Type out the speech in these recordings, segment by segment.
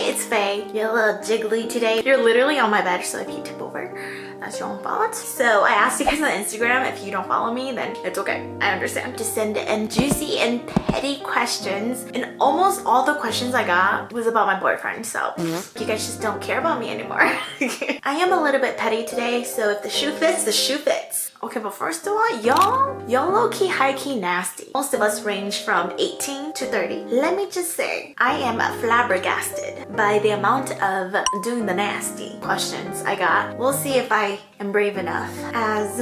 it's Faye. You're a little jiggly today. You're literally on my bed, so if you tip over, that's your own fault. So I asked you guys on Instagram, if you don't follow me, then it's okay. I understand. To send in juicy and petty questions, and almost all the questions I got was about my boyfriend, so you guys just don't care about me anymore. I am a little bit petty today, so if the shoe fits, the shoe fits. Okay, but first of all, y'all low-key, high-key nasty. Most of us range from 18 to 30. Let me just say, I am flabbergasted by the amount of doing the nasty questions I got. We'll see if I am brave enough as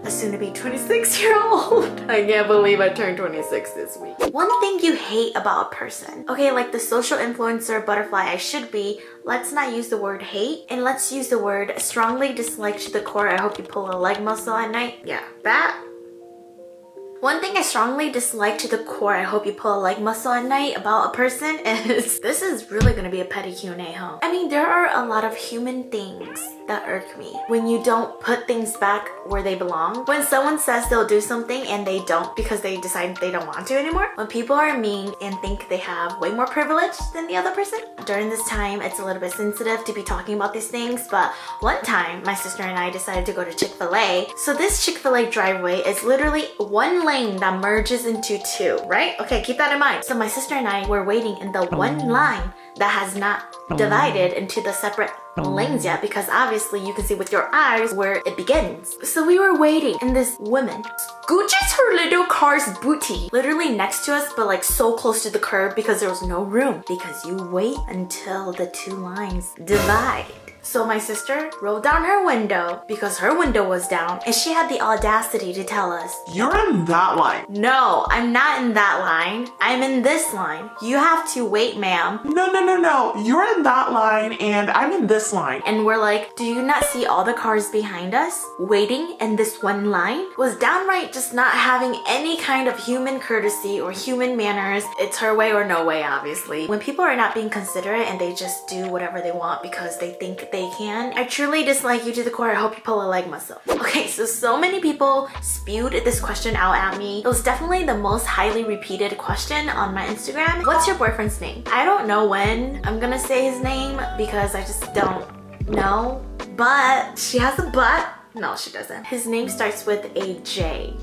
a soon-to-be 26-year-old. I can't believe I turned 26 this week. One thing you hate about a person. Okay, like the social influencer butterfly I should be, let's not use the word hate, and let's use the word strongly dislike to the core. I hope you pull a leg muscle at night. Yeah, that. One thing I strongly dislike to the core, I hope you pull a leg muscle at night about a person is, this is really gonna be a petty Q&A, huh? I mean, there are a lot of human things that irk me. When you don't put things back where they belong. When someone says they'll do something and they don't because they decide they don't want to anymore. When people are mean and think they have way more privilege than the other person. During this time, it's a little bit sensitive to be talking about these things, but one time, my sister and I decided to go to Chick-fil-A. So this Chick-fil-A driveway is literally one lane that merges into two, right? Okay, keep that in mind. So my sister and I were waiting in the one line that has not divided into the separate lanes yet, because obviously you can see with your eyes where it begins. So we were waiting and this woman scooches her little car's booty literally next to us, but like so close to the curb because there was no room, because you wait until the two lines divide. So my sister rolled down her window because her window was down, and she had the audacity to tell us, "You're in that line." No, I'm not in that line. I'm in this line. You have to wait, ma'am. No. You're in that line and I'm in this line. And we're like, do you not see all the cars behind us waiting in this one line? Was downright just not having any kind of human courtesy or human manners. It's her way or no way, obviously. When people are not being considerate and they just do whatever they want because they think they can, I truly dislike you to the core. I hope you pull a leg muscle. Okay, so many people spewed this question out at me. It was definitely the most highly repeated question on my Instagram. What's your boyfriend's name? I don't know when I'm gonna say his name because I just don't know. But she has a butt. No, she doesn't. His name starts with a J.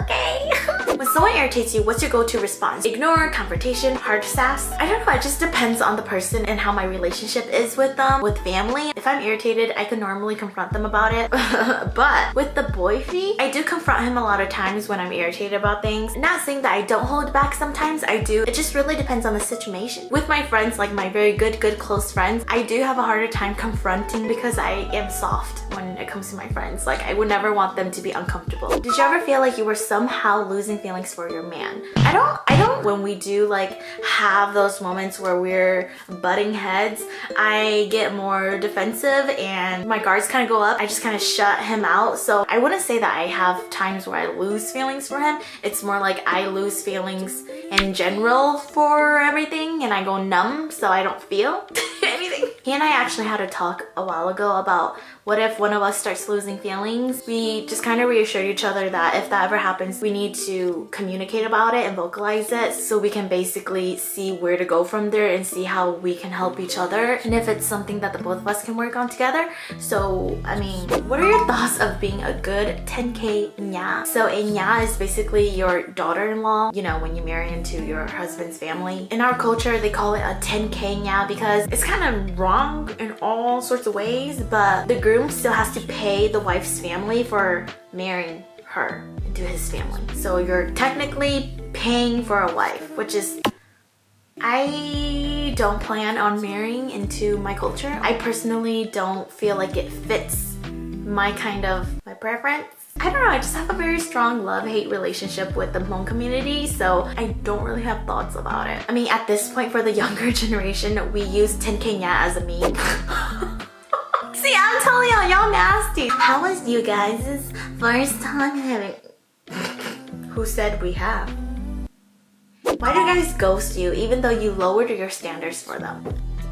Okay. When someone irritates you, what's your go-to response? Ignore, confrontation, hard sass? I don't know, it just depends on the person and how my relationship is with them. With family, if I'm irritated, I can normally confront them about it. But with the boyfie, I do confront him a lot of times when I'm irritated about things. Not saying that I don't hold back, sometimes I do. It just really depends on the situation. With my friends, like my very good close friends, I do have a harder time confronting because I am soft when it comes to my friends. Like, I would never want them to be uncomfortable. Did you ever feel like you were somehow losing feelings for your man? I don't when we do like have those moments where we're butting heads, I get more defensive and my guards kind of go up. I just kind of shut him out. So I wouldn't say that I have times where I lose feelings for him. It's more like I lose feelings in general for everything and I go numb so I don't feel anything. He and I actually had a talk a while ago about what if one of us starts losing feelings. We just kind of reassured each other that if that ever happens, we need to communicate about it and vocalize it so we can basically see where to go from there and see how we can help each other and if it's something that the both of us can work on together. So, I mean, what are your thoughts of being a good 10K nya? So a nya is basically your daughter-in-law, you know, when you marry into your husband's family. In our culture, they call it a 10K nya because it's kind of wrong in all sorts of ways, but the groom still has to pay the wife's family for marrying her into his family. So you're technically paying for a wife, which is, I don't plan on marrying into my culture. I personally don't feel like it fits my preference. I don't know, I just have a very strong love-hate relationship with the Hmong community, so I don't really have thoughts about it. I mean, at this point for the younger generation, we use 10K nya as a meme. See, I'm telling y'all nasty. How was you guys' first time having... Who said we have? Why do guys ghost you even though you lowered your standards for them?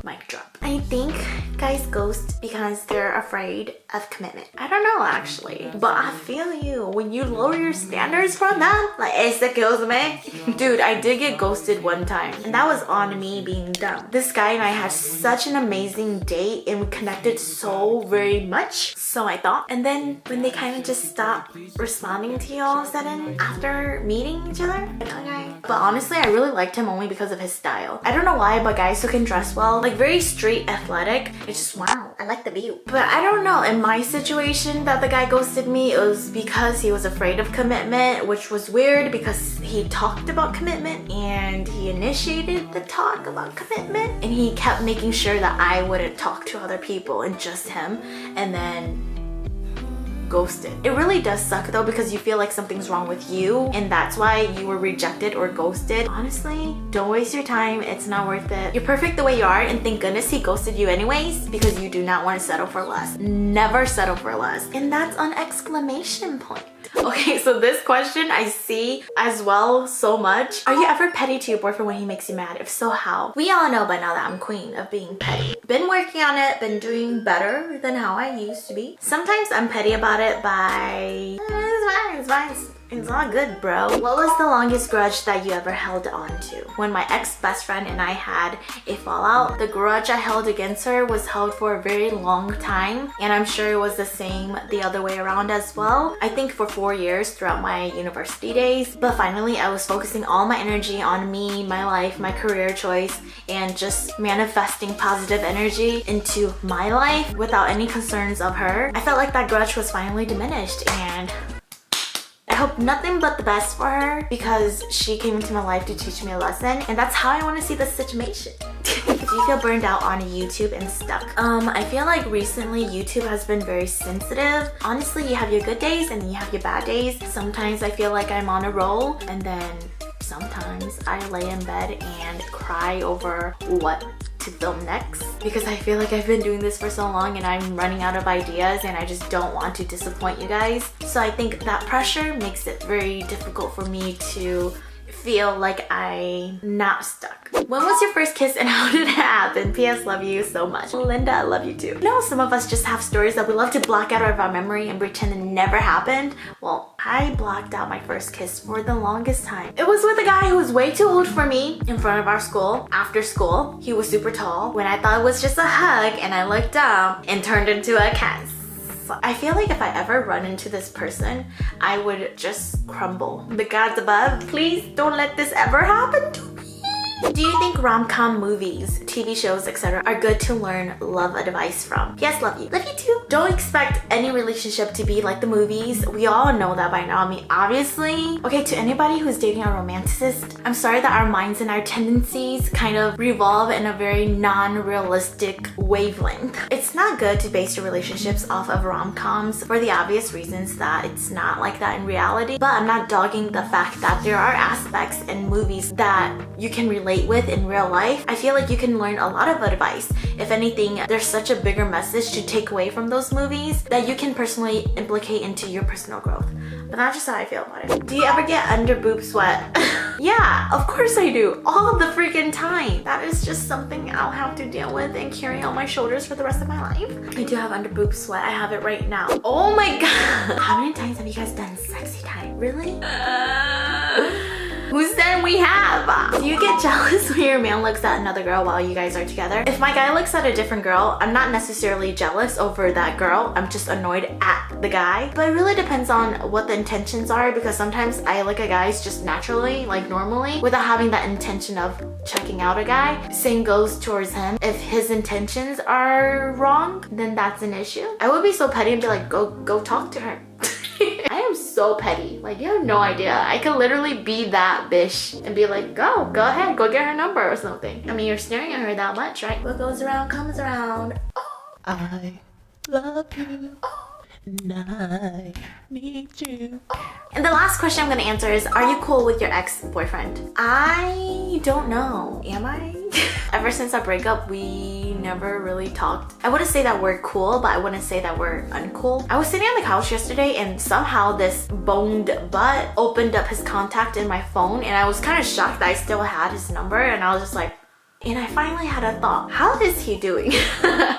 Mic drop. I think guys ghost because they're afraid of commitment. I don't know actually, but I feel you. When you lower your standards for them, like excuse me. Dude, I did get ghosted one time and that was on me being dumb. This guy and I had such an amazing date and we connected so very much, so I thought. And then when they kind of just stopped responding to you all of a sudden after meeting each other, okay. But honestly, I really liked him only because of his style. I don't know why, but guys who can dress well, like very straight, athletic, it's just wow, I like the view. But I don't know, in my situation that the guy ghosted me, it was because he was afraid of commitment, which was weird because he talked about commitment and he initiated the talk about commitment and he kept making sure that I wouldn't talk to other people and just him, and then ghosted. It really does suck though because you feel like something's wrong with you and that's why you were rejected or ghosted. Honestly, don't waste your time. It's not worth it. You're perfect the way you are and thank goodness he ghosted you anyways because you do not want to settle for less. Never settle for less. And that's an exclamation point. Okay, so this question I see as well so much. Are you ever petty to your boyfriend when he makes you mad? If so, how? We all know by now that I'm queen of being petty. Been working on it, been doing better than how I used to be. Sometimes I'm petty about it by, it's fine. It's all good, bro. What was the longest grudge that you ever held on to? When my ex-best friend and I had a fallout, the grudge I held against her was held for a very long time, and I'm sure it was the same the other way around as well. I think for 4 years throughout my university days, but finally I was focusing all my energy on me, my life, my career choice, and just manifesting positive energy into my life without any concerns of her. I felt like that grudge was finally diminished, and I hope nothing but the best for her because she came into my life to teach me a lesson, and that's how I want to see the situation. Do you feel burned out on YouTube and stuck? I feel like recently YouTube has been very sensitive. Honestly, you have your good days and then you have your bad days. Sometimes I feel like I'm on a roll and then sometimes I lay in bed and cry over what to film next because I feel like I've been doing this for so long and I'm running out of ideas and I just don't want to disappoint you guys. So I think that pressure makes it very difficult for me to feel like I'm not stuck. When was your first kiss and how did it happen? P.S. Love you so much. Linda, I love you too. You know, some of us just have stories that we love to block out of our memory and pretend it never happened. Well, I blocked out my first kiss for the longest time. It was with a guy who was way too old for me in front of our school. After school, he was super tall. When I thought it was just a hug and I looked up and turned into a kiss. I feel like if I ever run into this person, I would just crumble. The gods above, please don't let this ever happen to me. Do you think rom-com movies, TV shows, etc. are good to learn love advice from? Yes, love you. Love you too. Don't expect any relationship to be like the movies. We all know that by now. I mean, obviously. Okay, to anybody who's dating a romanticist, I'm sorry that our minds and our tendencies kind of revolve in a very non-realistic wavelength. It's not good to base your relationships off of rom-coms for the obvious reasons that it's not like that in reality. But I'm not dogging the fact that there are aspects in movies that you can relate with in real life. I feel like you can learn a lot of advice. If anything, there's such a bigger message to take away from those movies that you can personally implicate into your personal growth. But that's just how I feel about it. Do you ever get under boob sweat? Yeah, of course I do. All the freaking time. That is just something I'll have to deal with and carry on my shoulders for the rest of my life. I do have under boob sweat. I have it right now. Oh my god. How many times have you guys done sexy time? Really? Who said we have? Do you get jealous when your man looks at another girl while you guys are together? If my guy looks at a different girl, I'm not necessarily jealous over that girl. I'm just annoyed at the guy. But it really depends on what the intentions are because sometimes I look at guys just naturally, like normally, without having that intention of checking out a guy. Same goes towards him. If his intentions are wrong, then that's an issue. I would be so petty and be like, go talk to her. I am so petty. Like, you have no idea. I could literally be that bitch and be like, go ahead, go get her number or something. I mean, you're staring at her that much, right? What goes around comes around. Oh. I love you. And I need you. And the last question I'm gonna answer is, are you cool with your ex-boyfriend? I don't know. Am I? Ever since our breakup, we never really talked. I wouldn't say that we're cool, but I wouldn't say that we're uncool. I was sitting on the couch yesterday and somehow this boned butt opened up his contact in my phone and I was kind of shocked that I still had his number and I was just like, And I finally had a thought, how is he doing?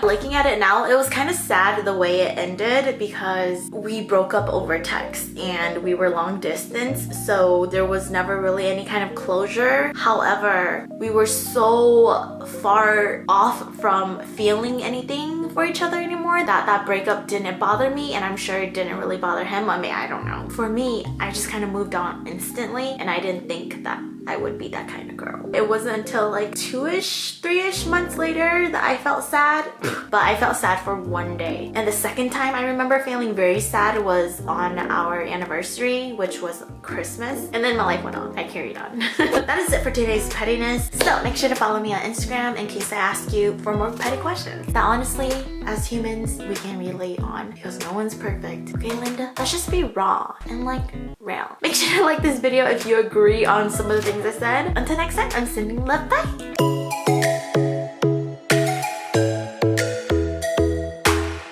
Looking at it now, it was kind of sad the way it ended because we broke up over text and we were long distance, so there was never really any kind of closure. However, we were so far off from feeling anything for each other anymore that breakup didn't bother me, and I'm sure it didn't really bother him. I mean, I don't know. For me, I just kind of moved on instantly, and I didn't think that I would be that kind of girl. It wasn't until like 2-ish, 3-ish months later that I felt sad, but I felt sad for one day. And the second time I remember feeling very sad was on our anniversary, which was Christmas. And then my life went on. I carried on. That is it for today's pettiness. So make sure to follow me on Instagram in case I ask you for more petty questions that honestly, as humans, we can relate on because no one's perfect. Okay, Linda? Let's just be raw and like real. Make sure to like this video if you agree on some of the things I said. Until next time, I'm sending love. Bye!